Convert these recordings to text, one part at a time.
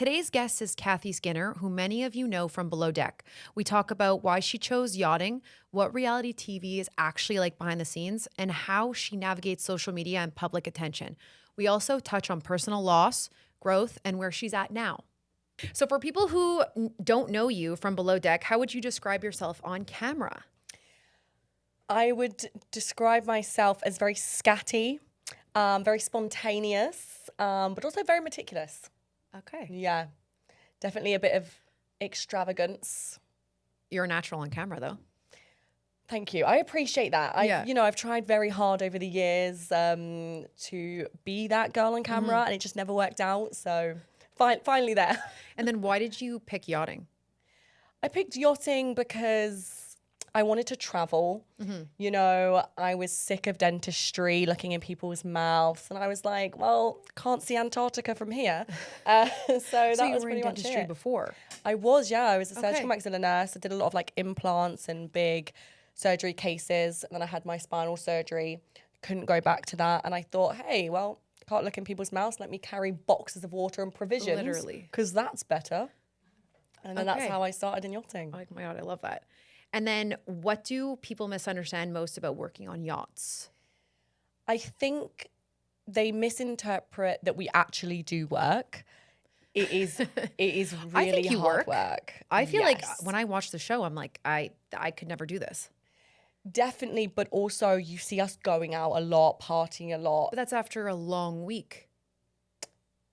Today's guest is Cathy Skinner, who many of you know from Below Deck. We talk about why she chose yachting, what reality TV is actually like behind the scenes, and how she navigates social media and public attention. We also touch on personal loss, growth, and where she's at now. So for people who don't know you from Below Deck, how would you describe yourself on camera? I would describe myself as very scatty, very spontaneous, but also very meticulous. Okay. Yeah, definitely a bit of extravagance. You're a natural on camera, though. Thank you. I appreciate that. I've tried very hard over the years to be that girl on camera, and it just never worked out. So finally there. And then why did you pick yachting? I picked yachting because I wanted to travel. You know, I was sick of dentistry, looking in people's mouths, and I was like, well, can't see Antarctica from here. So that So you was were pretty in much dentistry it. before? I was, yeah. I was a surgical Okay. maxilla nurse. I did a lot of like implants and big surgery cases. And then I had my spinal surgery. Couldn't go back to that. And I thought, hey, well, can't look in people's mouths. Let me carry boxes of water and provisions. Literally. Because that's better. And then that's Okay. how I started in yachting. Oh my God, I love that. And then what do people misunderstand most about working on yachts? I think they misinterpret that we actually do work. It is I really think you hard work. work. I feel like Yes. when I watch the show, I'm like, I could never do this. Definitely, but also you see us going out a lot, partying a lot. But that's after a long week.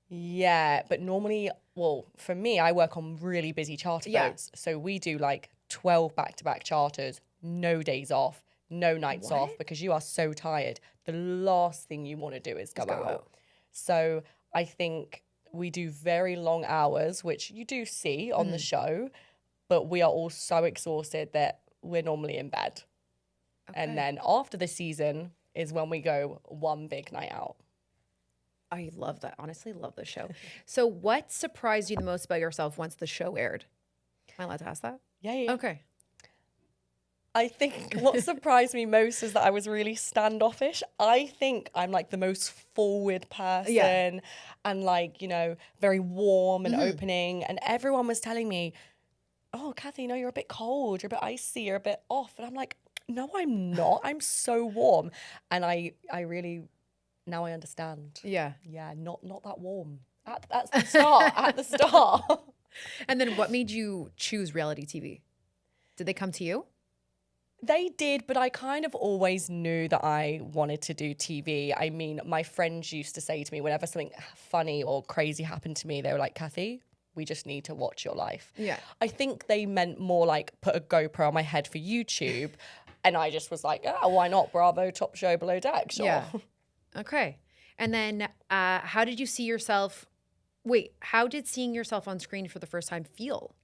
Yeah, but normally, well, for me, I work on really busy charter Yeah. boats. So we do like 12 back-to-back charters, no days off, no nights off, What? because you are so tired. The last thing you want to do is go out. So I think we do very long hours, which you do see on the show, but we are all so exhausted that we're normally in bed. Okay. And then after the season is when we go one big night out. I love that. Honestly, love the show. So what surprised you the most about yourself once the show aired? Am I allowed to ask that? Yeah. Okay. I think what surprised me most is that I was really standoffish. I think I'm like the most forward person and like, you know, very warm and opening. And everyone was telling me, oh, Cathy, no, you're a bit cold. You're a bit icy. You're a bit off. And I'm like, no, I'm not. I'm so warm. And I really, now I understand. Yeah. Yeah, not that warm. At the start, at the start. And then what made you choose reality TV? Did they come to you? They did, but I kind of always knew that I wanted to do TV. I mean, my friends used to say to me, whenever something funny or crazy happened to me, they were like, Cathy, we just need to watch your life. Yeah. I think they meant more like put a GoPro on my head for YouTube. And I just was like, oh, why not? Bravo, top show, Below Deck. Sure. Yeah. Okay. And then how did you see yourself? Wait, how did seeing yourself on screen for the first time feel?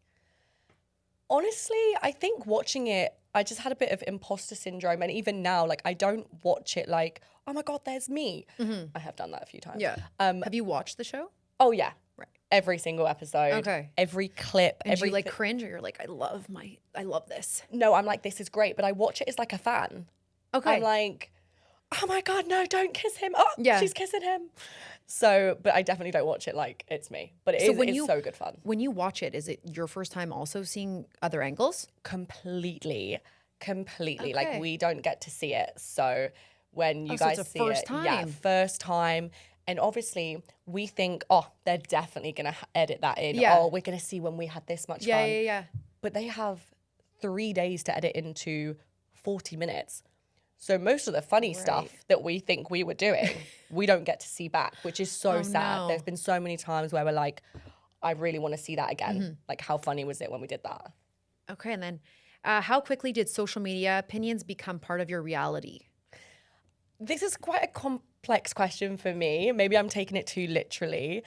Honestly, I think watching it, I just had a bit of imposter syndrome. And even now, like, I don't watch it like, oh my God, there's me. I have done that a few times. Yeah. Have you watched the show? Oh, yeah. Right. Every single episode. Okay. Every clip. And every you like cringe, or you're like, I love this. No, I'm like, this is great. But I watch it as like a fan. Okay. I'm like, oh my God, no, don't kiss him. Oh, Yeah. she's kissing him. So, but I definitely don't watch it like it's me. But it's so good fun. When you watch it, is it your first time also seeing other angles? Completely. Okay. Like we don't get to see it. So when you so guys it's a see first it, yeah, time. first time. And obviously we think, oh, they're definitely going to edit that in. Yeah. Oh, we're going to see when we had this much Yeah, fun. yeah. But they have 3 days to edit into 40 minutes. So most of the funny stuff that we think we were doing, we don't get to see back, which is so sad. no. There's been so many times where we're like, I really want to see that again. Like, how funny was it when we did that? Okay, and then how quickly did social media opinions become part of your reality? This is quite a complex question for me. Maybe I'm taking it too literally.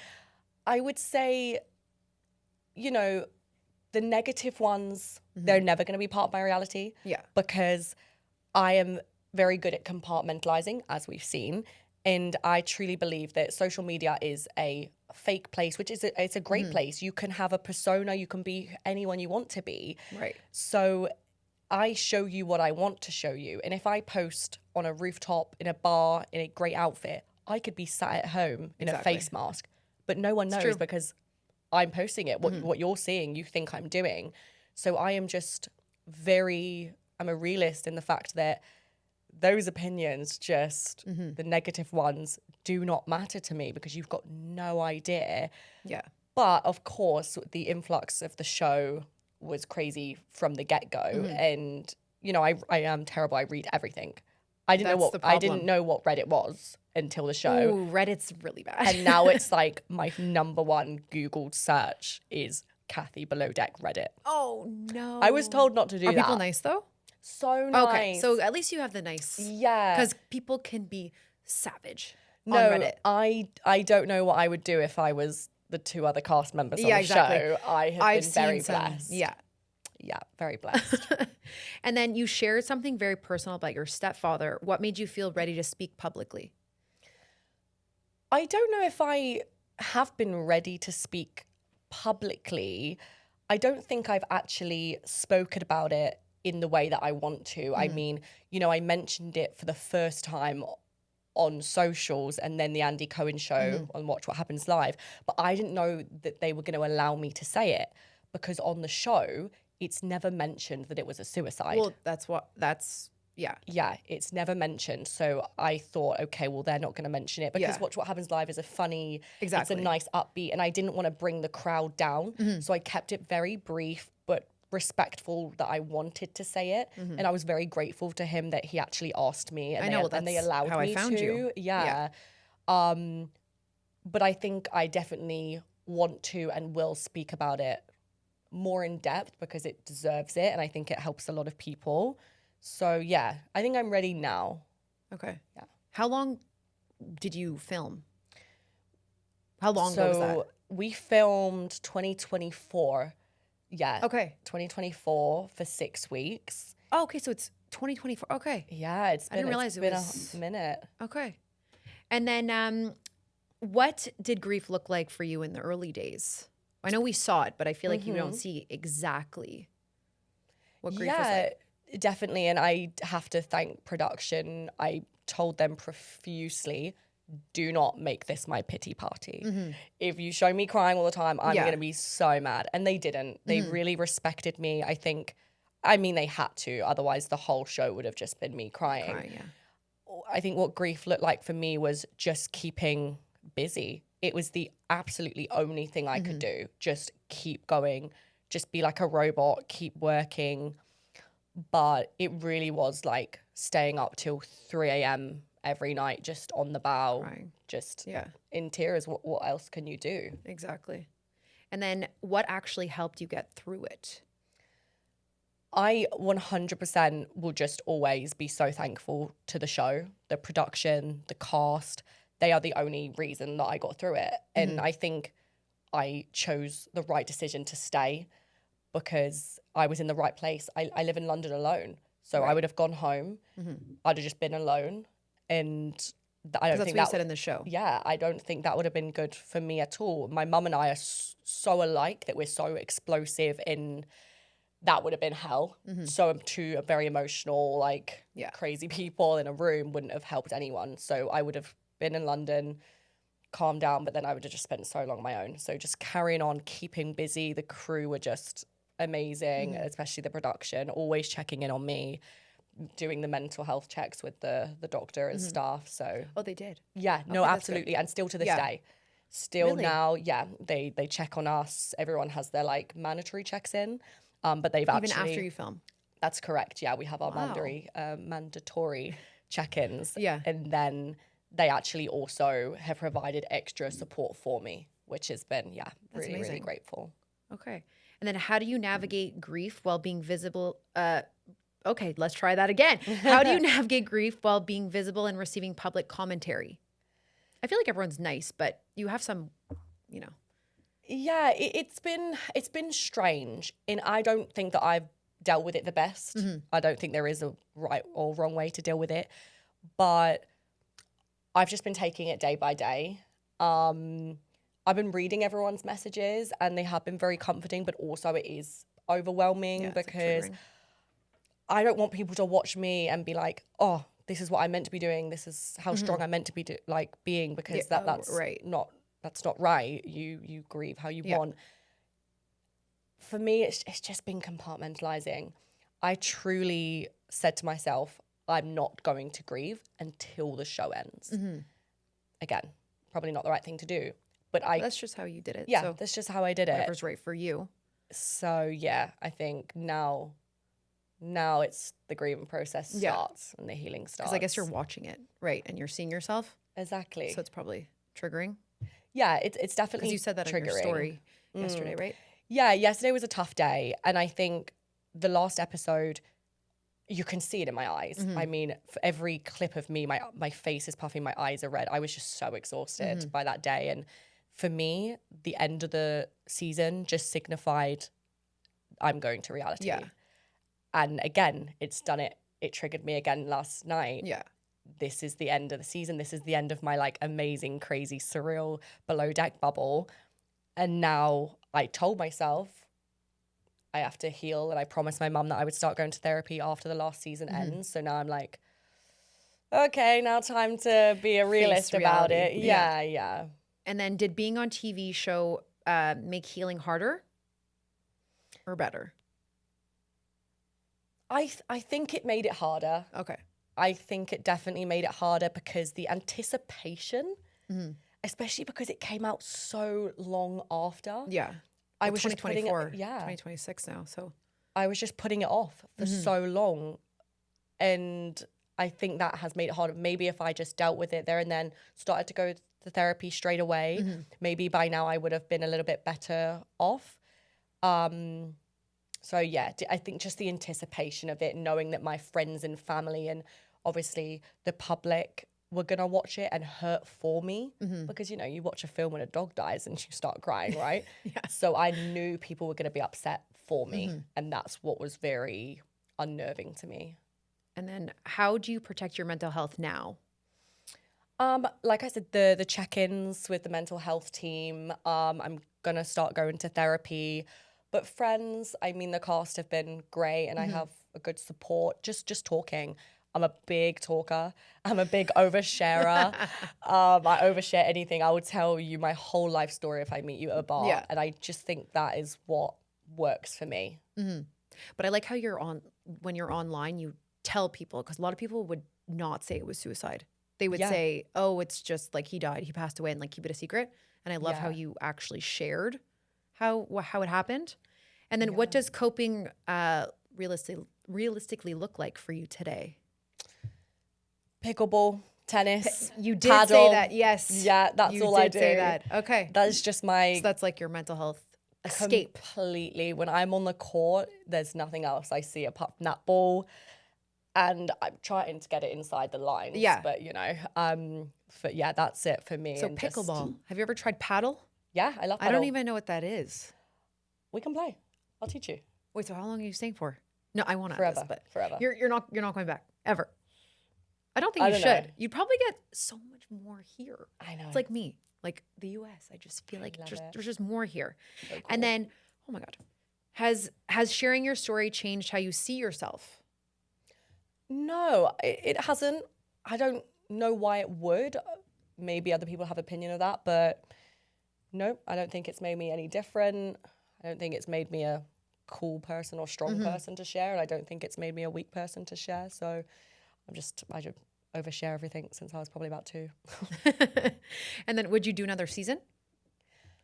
I would say, you know, the negative ones, they're never going to be part of my reality. Yeah. Because I am very good at compartmentalizing, as we've seen. And I truly believe that social media is a fake place, which is it's a great place. You can have a persona, you can be anyone you want to be. Right. So I show you what I want to show you. And if I post on a rooftop, in a bar, in a great outfit, I could be sat at home in a Exactly. face mask. But no one knows true. because I'm posting it. What you're seeing, you think I'm doing. So I am just I'm a realist in the fact that those opinions, just the negative ones, do not matter to me because you've got no idea. Yeah. But of course, the influx of the show was crazy from the get-go. And, you know, I am terrible. I read everything. I didn't know what Reddit was until the show. Ooh, Reddit's really bad. And now it's like my number one Googled search is Cathy Below Deck Reddit. Oh, no. I was told not to do that. Are people nice, though? So nice. Okay, so at least you have the nice. Yeah. Because people can be savage on No, Reddit. I don't know what I would do if I was the two other cast members on the show. I've been very blessed. Yeah. Yeah, very blessed. And then you shared something very personal about your stepfather. What made you feel ready to speak publicly? I don't know if I have been ready to speak publicly. I don't think I've actually spoken about it in the way that I want to. I mean, you know, I mentioned it for the first time on socials and then the Andy Cohen show on Watch What Happens Live. But I didn't know that they were going to allow me to say it because on the show, it's never mentioned that it was a suicide. Well, yeah. Yeah, it's never mentioned. So I thought, okay, well, they're not going to mention it because Watch What Happens Live is a funny, it's a nice upbeat, and I didn't want to bring the crowd down. So I kept it very brief, but respectful that I wanted to say it. And I was very grateful to him that he actually asked me and they allowed how me I found to. you. Yeah. But I think I definitely want to and will speak about it more in depth because it deserves it. And I think it helps a lot of people. So yeah, I think I'm ready now. Okay. Yeah. How long did you film? How long ago was that? We filmed 2024. Yeah. Okay. 2024 for 6 weeks. Oh, okay. So it's 2024. Okay. Yeah, I didn't realize it was a minute. Okay. And then what did grief look like for you in the early days? I know we saw it, but I feel like you don't see exactly what grief was like. Definitely. And I have to thank production. I told them profusely, do not make this my pity party. If you show me crying all the time, I'm going to be so mad. And they didn't. They really respected me. I mean, they had to. Otherwise, the whole show would have just been me crying. I think what grief looked like for me was just keeping busy. It was the absolutely only thing I could do. Just keep going. Just be like a robot. Keep working. But it really was like staying up till 3 a.m. every night, just on the bow, Crying. just in tears. What else can you do? Exactly. And then what actually helped you get through it? I 100% will just always be so thankful to the show, the production, the cast. They are the only reason that I got through it. And I think I chose the right decision to stay because I was in the right place. I live in London alone. So I would have gone home. I'd have just been alone. And I don't think what you said in the show. Yeah, I don't think that would have been good for me at all. My mum and I are so alike that we're so explosive in that would have been hell. So two very emotional, crazy people in a room wouldn't have helped anyone. So I would have been in London, calmed down, but then I would have just spent so long on my own. So just carrying on, keeping busy. The crew were just amazing, especially the production, always checking in on me, doing the mental health checks with the doctor and staff. So they did? Yeah, no, absolutely. And still to this day. Still Really? now, they check on us. Everyone has their mandatory checks in. But they've Even after you film? That's correct. Yeah, we have our mandatory check-ins. Yeah. And then they actually also have provided extra support for me, which has been, really, amazing. really grateful. Okay. And then how do you navigate grief while being visible? Okay, let's try that again. How do you navigate grief while being visible and receiving public commentary? I feel like everyone's nice, but you have some, Yeah, it's been strange, and I don't think that I've dealt with it the best. I don't think there is a right or wrong way to deal with it, but I've just been taking it day by day. I've been reading everyone's messages, and they have been very comforting, but also it is overwhelming because I don't want people to watch me and be like, oh, this is what I'm meant to be doing. This is how strong I'm meant to be being, because that's that's not right. You grieve how you want. For me, it's just been compartmentalizing. I truly said to myself, I'm not going to grieve until the show ends. Again, probably not the right thing to do. But that's just how you did it. Yeah, so that's just how I did it. whatever's right for you. So yeah, I think now it's the grieving process starts and the healing starts. Because I guess you're watching it, right? And you're seeing yourself. Exactly. So it's probably triggering. Yeah, it's definitely because you said that triggering. in your story yesterday, right? Yeah, yesterday was a tough day, and I think the last episode, you can see it in my eyes. I mean, for every clip of me, my face is puffing, my eyes are red. I was just so exhausted by that day, and for me, the end of the season just signified I'm going to reality. Yeah. And again, it's done it. It triggered me again last night. Yeah. This is the end of the season. This is the end of my like amazing, crazy, surreal below deck bubble. And now I told myself I have to heal, and I promised my mum that I would start going to therapy after the last season ends. So now I'm like, okay, now time to be a realist about it. Yeah. And then did being on TV show make healing harder or better? I think it made it harder. Okay. I think it definitely made it harder because the anticipation, especially because it came out so long after. Yeah. I was just putting it, 2026 now. So I was just putting it off for so long. And I think that has made it harder. Maybe if I just dealt with it there and then started to go to therapy straight away, maybe by now I would have been a little bit better off. So yeah, I think just the anticipation of it, knowing that my friends and family and obviously the public were going to watch it and hurt for me because, you know, you watch a film when a dog dies and you start crying, right? So I knew people were going to be upset for me. And that's what was very unnerving to me. And then how do you protect your mental health now? Like I said, the check-ins with the mental health team, I'm going to start going to therapy. But friends, I mean, the cast have been great and I have a good support, just talking. I'm a big talker. I'm a big oversharer. I overshare anything. I would tell you my whole life story if I meet you at a bar. Yeah. And I just think that is what works for me. But I like how when you're online, you tell people, because a lot of people would not say it was suicide. They would say, oh, it's just like he died, he passed away, and like keep it a secret. And I love how you actually shared how it happened. And then what does coping realistically look like for you today? Pickleball, tennis, You did paddle. say that, yes. Yeah, that's all I do. You did say that. Okay. That's just my... So that's like your mental health escape. Completely. When I'm on the court, there's nothing else I see apart from that ball. And I'm trying to get it inside the lines. Yeah. But, you know, that's it for me. So and pickleball. Have you ever tried paddle? Yeah, I love paddle. I don't even know what that is. We can play. I'll teach you. Wait, so how long are you staying for? No, I want to Forever. This, but Forever. You're not coming back ever. I don't think you should. Know. You'd probably get so much more here. I know. It's like me, like the US. I just feel like there's just more here. So cool. And then, oh my God, has sharing your story changed how you see yourself? No, it hasn't. I don't know why it would. Maybe other people have opinion of that, but no, I don't think it's made me any different. I don't think it's made me a cool person or strong person to share, and I don't think it's made me a weak person to share. So I just overshare everything since I was probably about 2. And then would you do another season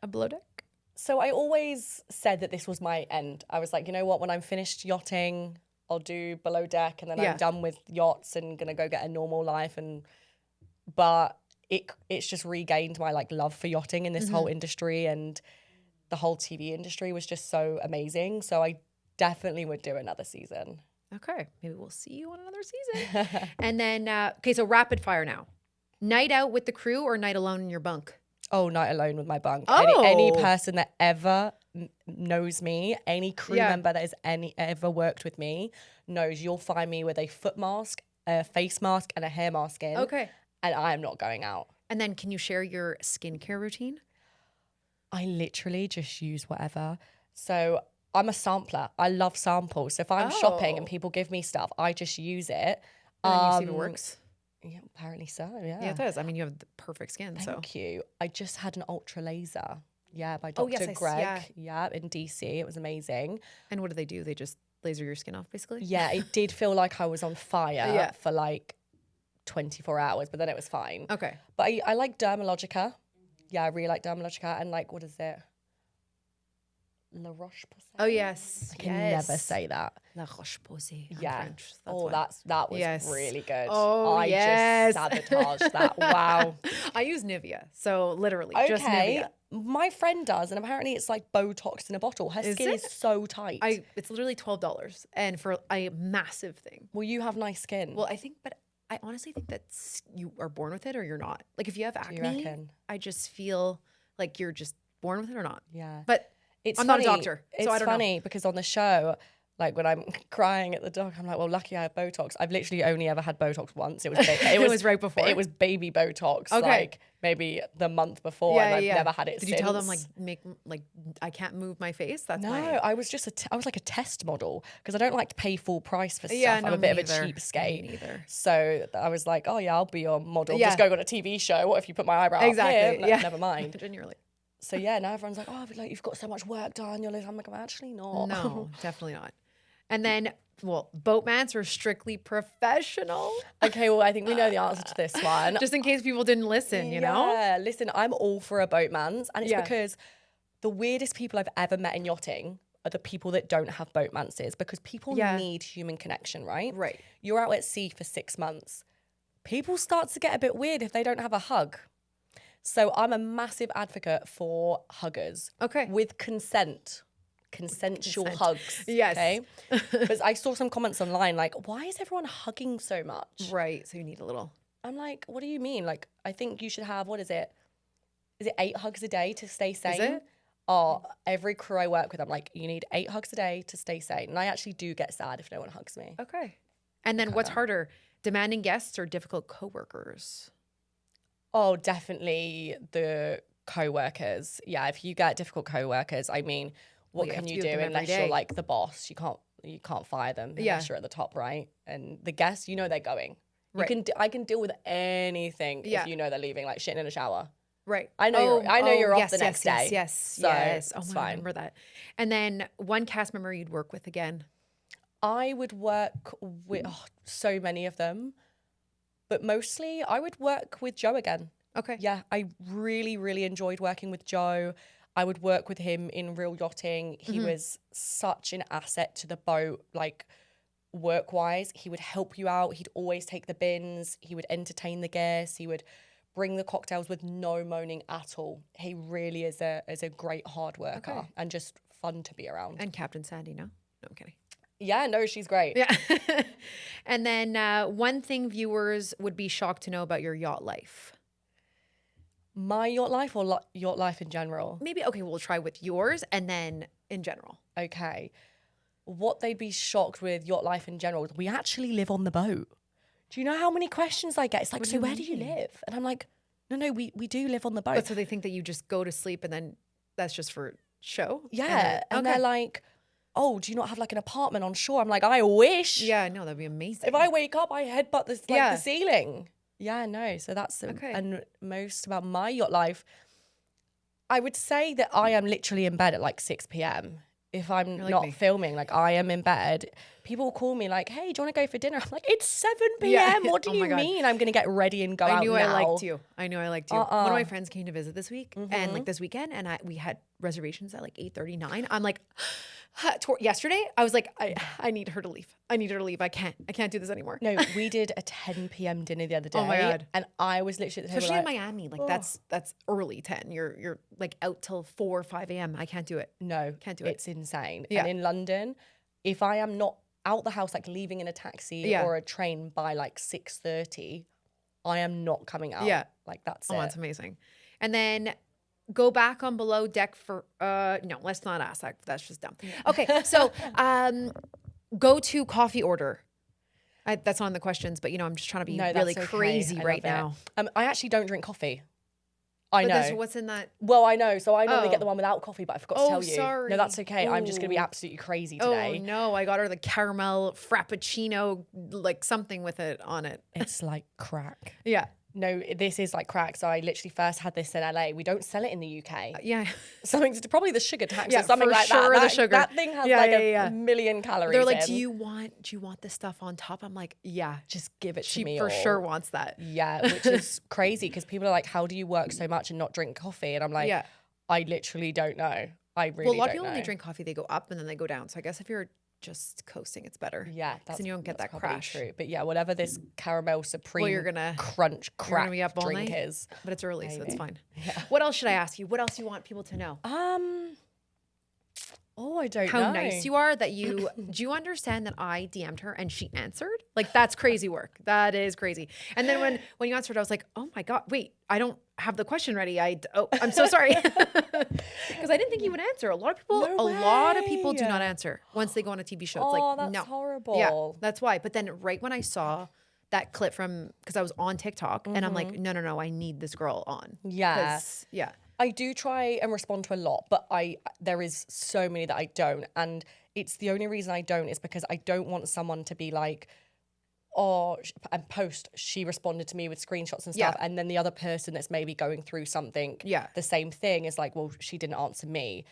of Below Deck? So I always said that this was my end. I was like, you know what, when I'm finished yachting, I'll do Below Deck, and then I'm done with yachts and gonna go get a normal life. But it's just regained my like love for yachting in this whole industry, and the whole TV industry was just so amazing. So I definitely would do another season. Okay, maybe we'll see you on another season. And then, okay, so rapid fire now. Night out with the crew or night alone in your bunk? Oh, night alone with my bunk. Oh. Any person that ever knows me, any crew member that has ever worked with me knows you'll find me with a foot mask, a face mask, and a hair mask in. Okay. And I am not going out. And then can you share your skincare routine? I literally just use whatever. So I'm a sampler. I love samples. So if I'm shopping and people give me stuff, I just use it. And then you see if it works? Yeah, apparently so. Yeah. Yeah, it does. I mean, you have the perfect skin. Thank you. I just had an ultra laser. Yeah, by Oh, Dr. yes, Greg. Yeah, in DC. It was amazing. And what do they do? They just laser your skin off, basically? Yeah, it did feel like I was on fire for like 24 hours, but then it was fine. Okay. But I like Dermalogica. Yeah, I really like Dermalogica. And like, what is it? La Roche-Posay? Oh, yes. I can never say that. La Roche-Posay. Yeah. French. That was Yes. really good. Oh, I yes. just sabotaged that. Wow. I use Nivea. So literally just Okay. Nivea. My friend does, and apparently it's like Botox in a bottle. Her skin is so tight. It's literally $12 and for a massive thing. Well, you have nice skin. Well, but I honestly think that you are born with it or you're not. Like if you have acne, you reckon? I just feel like you're just born with it or not. Yeah. But I'm not a doctor, so I don't know. It's funny because on the show, like when I'm crying at the doc, I'm like, well, lucky I have Botox. I've literally only ever had Botox once. It was it was right before. It was baby Botox. Okay. Like maybe the month before, and I've never had it Did since. you tell them like I can't move my face? That's no. I was just I was like a test model because I don't like to pay full price for stuff. Yeah, I'm a bit of a cheapskate. Me neither. So I was like, oh yeah, I'll be your model. Just go on a TV show. What if you put my eyebrow Exactly. up here? Never mind. Genuinely. So yeah, now everyone's like, oh, but like you've got so much work done. You're like, I'm like, I'm actually not. No, definitely not. And then, well, boatmans are strictly professional. Okay, well, I think we know the answer to this one. Just in case people didn't listen, you know? Yeah, listen, I'm all for a boatman's. And it's because the weirdest people I've ever met in yachting are the people that don't have boatmances because people need human connection, right? Right. You're out at sea for 6 months. People start to get a bit weird if they don't have a hug. So I'm a massive advocate for huggers. Okay. With consent. Consensual hugs. Yes. Okay. Because I saw some comments online like, why is everyone hugging so much? Right. So you need a little. I'm like, what do you mean? Like, I think you should have, what is it? Is it 8 hugs a day to stay sane? Is it? Oh, every crew I work with, I'm like, you need 8 hugs a day to stay sane. And I actually do get sad if no one hugs me. Okay. And then what's harder, demanding guests or difficult coworkers? Oh, definitely the co-workers. Yeah, if you get difficult co-workers, I mean, what can you do unless you're like the boss? You can't fire them unless you're at the top, right? And the guests, you know they're going. Right. I can deal with anything if you know they're leaving, like shitting in a shower. Right. I know you're off the next day. Yes. So yes. Oh, it's I fine. remember that. And then one cast member you'd work with again. I would work with so many of them, but mostly I would work with Joe again. Okay. Yeah, I really, really enjoyed working with Joe. I would work with him in real yachting. He was such an asset to the boat, like work-wise. He would help you out. He'd always take the bins. He would entertain the guests. He would bring the cocktails with no moaning at all. He really is a great hard worker and just fun to be around. And Captain Sandy, no? No, I'm kidding. Yeah, no, she's great. Yeah. And then one thing viewers would be shocked to know about your yacht life. My yacht life or yacht life in general? Maybe, okay, we'll try with yours and then in general. Okay. What they'd be shocked with yacht life in general, we actually live on the boat. Do you know how many questions I get? It's like, so where do you live? And I'm like, no, we do live on the boat. But so they think that you just go to sleep and then that's just for show? Yeah. And they're like, oh, do you not have like an apartment on shore? I'm like, I wish. Yeah, no, that'd be amazing. If I wake up, I headbutt the ceiling. Yeah, no. So that's and most about my yacht life. I would say that I am literally in bed at like 6 p.m. If I'm not filming, like I am in bed. People will call me like, hey, do you want to go for dinner? I'm like, it's 7 p.m. What do you mean I'm going to get ready and go out now? I liked you. One of my friends came to visit this week and like this weekend and we had reservations at like 8:39. I'm like, yesterday, I was like, I need her to leave. I need her to leave. I can't do this anymore. No, we did a 10 p.m. dinner the other day. Oh my God. And I was literally at the table especially in Miami, like that's early 10. You're like out till 4 or 5 a.m. I can't do it. No, can't do it. It's insane. Yeah. And in London, if I am not out the house, like leaving in a taxi or a train by like 6:30, I am not coming out. Yeah. Like that's it. Oh, that's amazing. And then go back on below deck for, no, let's not ask that. That's just dumb. Okay. So, go to coffee order. That's not in the questions, but I'm just trying to be really crazy right now. I actually don't drink coffee. I know. What's in that? Well, I know. So I normally get the one without coffee, but I forgot to tell you. Sorry. No, that's okay. I'm just going to be Ooh. absolutely crazy today. Oh no, I got her the caramel frappuccino, like something with it on it. It's like crack. Yeah. No, this is like crack. So I literally first had this in LA. We don't sell it in the UK. Yeah. Something to probably the sugar tax Yeah, or something for like sure, that. the sugar. That thing has a million calories. They're like, in. do you want this stuff on top? I'm like, yeah, just give it to she me. for all. sure wants that. Yeah, which is crazy because people are like, how do you work so much and not drink coffee? And I'm like, Yeah. I literally don't know. I really Well, a lot of don't people when they know. drink coffee, they go up and then they go down. So I guess if you're just coasting, it's better. Yeah, that's then you don't get that probably crash. true. But yeah, whatever this caramel supreme you're gonna- crunch crack be up all drink night? is. But it's early, so Maybe. it's fine. Yeah. What else should I ask you? What else do you want people to know? Oh, I don't know. How nice you are that you do you understand that I DM'd her and she answered? Like that's crazy work. That is crazy. And then when you answered, I was like, oh my God, wait, I don't have the question ready. I'm so sorry. Because I didn't think you would answer. A lot of people do not answer once they go on a TV show. It's Oh, like, that's no. horrible. Yeah, that's why. But then right when I saw that clip because I was on TikTok and I'm like, no, I need this girl on. Yeah. Yeah. I do try and respond to a lot, but there is so many that I don't. And it's the only reason I don't is because I don't want someone to be like, oh, and post, she responded to me with screenshots and stuff. Yeah. And then the other person that's maybe going through something, the same thing is like, well, she didn't answer me.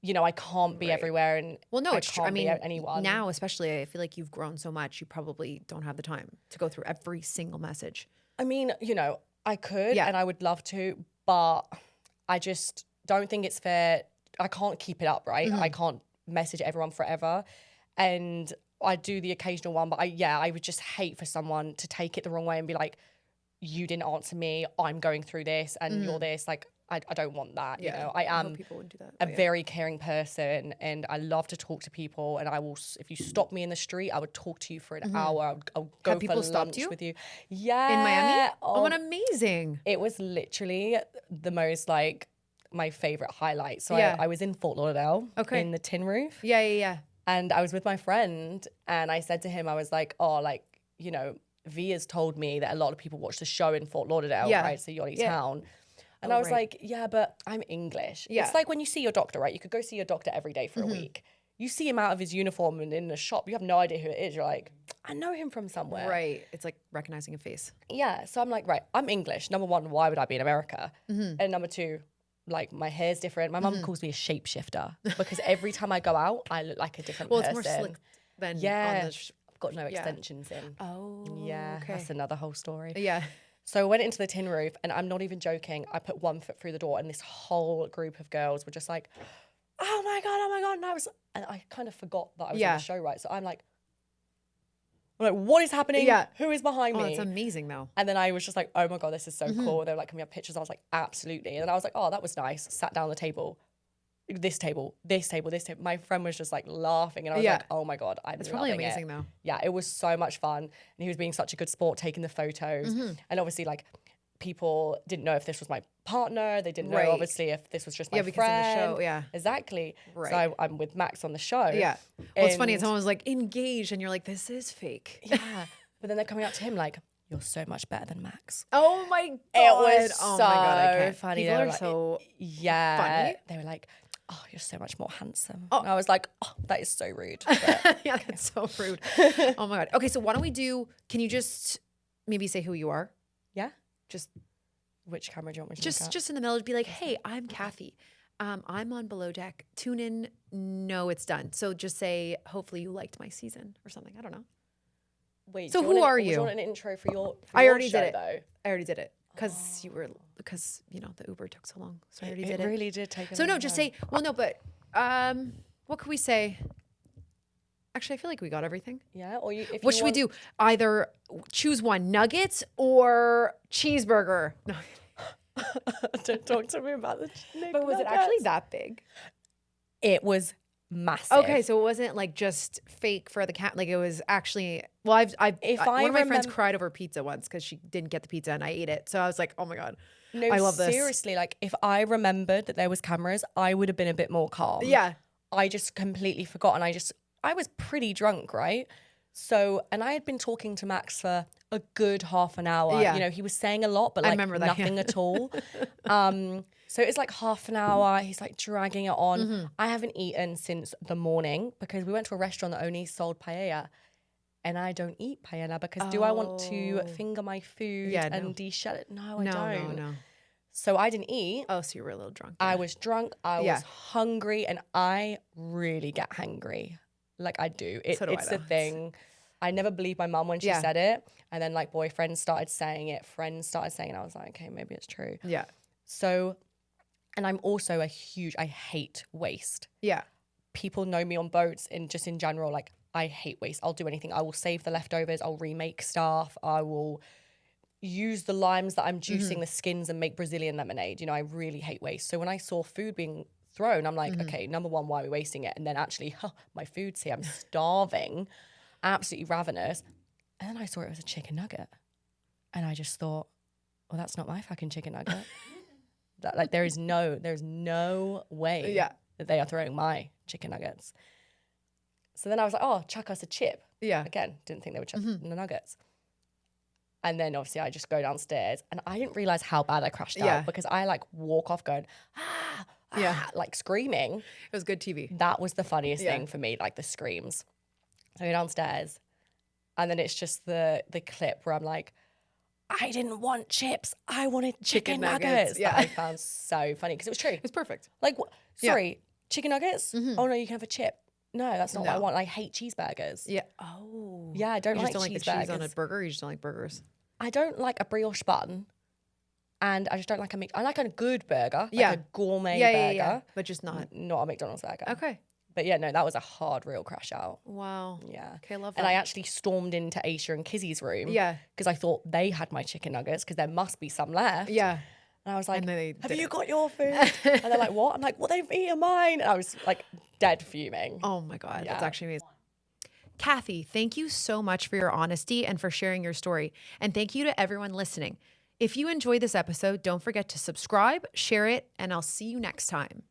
You know, I can't be everywhere and well, no, I it's true. can't I mean, be anyone. now especially, I feel like you've grown so much, you probably don't have the time to go through every single message. I mean, you know, I could and I would love to, but I just don't think it's fair. I can't keep it up, right? I can't message everyone forever. And I do the occasional one, but I would just hate for someone to take it the wrong way and be like, you didn't answer me, I'm going through this and you're this. Like, I don't want that, you know. I am hope people wouldn't do that, a very caring person and I love to talk to people and I will, if you stop me in the street, I would talk to you for an hour. I'll go Have people for stopped lunch you? with you. Yeah. In Miami? Oh, what amazing. It was literally the most like my favorite highlight. So Yeah. I was in Fort Lauderdale in the Tin Roof. Yeah. And I was with my friend and I said to him, I was like, oh, like, you know, V has told me that a lot of people watch the show in Fort Lauderdale, right? It's a yachty town. And I was like, yeah, but I'm English. Yeah. It's like when you see your doctor, right? You could go see your doctor every day for a week. You see him out of his uniform and in the shop, you have no idea who it is. You're like, I know him from somewhere. Right. It's like recognizing a face. Yeah. So I'm like, right, I'm English. Number one, why would I be in America? And number two, like my hair's different. My mum calls me a shapeshifter because every time I go out, I look like a different person. Well, it's more slick than on the... I've got no extensions in. Oh, yeah. okay. That's another whole story. Yeah. So I went into the Tin Roof and I'm not even joking. I put one foot through the door and this whole group of girls were just like, oh my God. And I kind of forgot that I was on the show, right? So I'm like, what is happening? Yeah. Who is behind me? Oh, that's amazing though. And then I was just like, oh my God, this is so cool. They were like, can we have pictures? I was like, absolutely. And then I was like, oh, that was nice. Sat down at the table. This table. My friend was just like laughing. And I was like, oh my God, It's probably loving amazing it. though. Yeah, it was so much fun. And he was being such a good sport, taking the photos. And obviously like people didn't know if this was my partner. They didn't know obviously if this was just my because friend. in the show, Exactly. Right. So I'm with Max on the show. Yeah. Well, it's funny. And- Someone was like engaged and you're like, this is fake. Yeah. But then they're coming up to him like, you're so much better than Max. Oh my God. It was oh so my God, I can't. funny. People They are were like, so funny. They were like, oh, you're so much more handsome. And I was like, oh, that is so rude. But yeah, that's so rude. Oh my God. Okay, so why don't can you just maybe say who you are? yeah. Just Which camera do you want me to look at? just in the middle, be like, hey, I'm Cathy. I'm on Below Deck. Tune in. No, it's done. So just say, hopefully you liked my season or something. I don't know. Wait, So do who are Do you you? want an intro for your I already show, did it. though? I already did it because you know, the Uber took so long. So I already did it. It really did take a So long no, just time. say, well, no, but what could we say? Actually, I feel like we got everything. Yeah, or you. If What you should we want- do? Either choose one, nuggets or cheeseburger. No. Don't talk to me about the. But was it actually that big? It was massive. Okay, so it wasn't like just fake for the cat. Like it was actually. Well, one of my friends cried over pizza once because she didn't get the pizza and I ate it. So I was like, oh my God, No, I love this. Seriously, like if I remembered that there was cameras, I would have been a bit more calm. Yeah. I just completely forgot, and I was pretty drunk, right? So, and I had been talking to Max for a good half an hour. Yeah. You know, he was saying a lot, but I like remember that, nothing at all. So it's like half an hour. He's like dragging it on. I haven't eaten since the morning because we went to a restaurant that only sold paella. And I don't eat paella because do I want to finger my food and de-shell it? No, I don't. No. So I didn't eat. Oh, so you were a little drunk. I was drunk. I was hungry, and I really get hangry. Like I do. It's a thing. I never believed my mum when she said it. And then like boyfriends started saying it, friends started saying it. I was like, okay, maybe it's true. Yeah. So, and I'm also I hate waste. Yeah. People know me on boats and just in general, like I hate waste. I'll do anything. I will save the leftovers. I'll remake stuff. I will use the limes that I'm juicing the skins and make Brazilian lemonade. You know, I really hate waste. So when I saw food being thrown, I'm like, okay, number one, why are we wasting it? And then actually, my food's here. I'm starving, absolutely ravenous. And then I saw it was a chicken nugget. And I just thought, well, that's not my fucking chicken nugget. Like there's no way that they are throwing my chicken nuggets. So then I was like, oh, chuck us a chip. Yeah. Again, didn't think they would chuck the nuggets. And then obviously I just go downstairs and I didn't realize how bad I crashed out because I like walk off going, like screaming. It was good TV. That was the funniest thing for me, like the screams. So I go downstairs and then it's just the clip where I'm like, I didn't want chips. I wanted chicken nuggets. Yeah. That I found so funny because it was true. It's perfect. Like, sorry, chicken nuggets? Oh no, you can have a chip. No, that's not what I want. I hate cheeseburgers. Yeah. Oh. Yeah, I don't You like just don't like the cheeseburgers. cheese on a burger? Or you just don't like burgers? I don't like a brioche bun. And I just don't like I like a good burger. Like a gourmet burger. Yeah. But just not. Not a McDonald's burger. Okay. But yeah, no, that was a hard, real crash out. Wow. Yeah. Okay, love that. And I actually stormed into Aisha and Kizzy's room. Yeah. Because I thought they had my chicken nuggets because there must be some left. Yeah. And I was like, have you got your food? And they're like, what? I'm like, well, they've eaten mine. And I was like dead fuming. Oh my God. That's actually amazing. Cathy, thank you so much for your honesty and for sharing your story. And thank you to everyone listening. If you enjoyed this episode, don't forget to subscribe, share it, and I'll see you next time.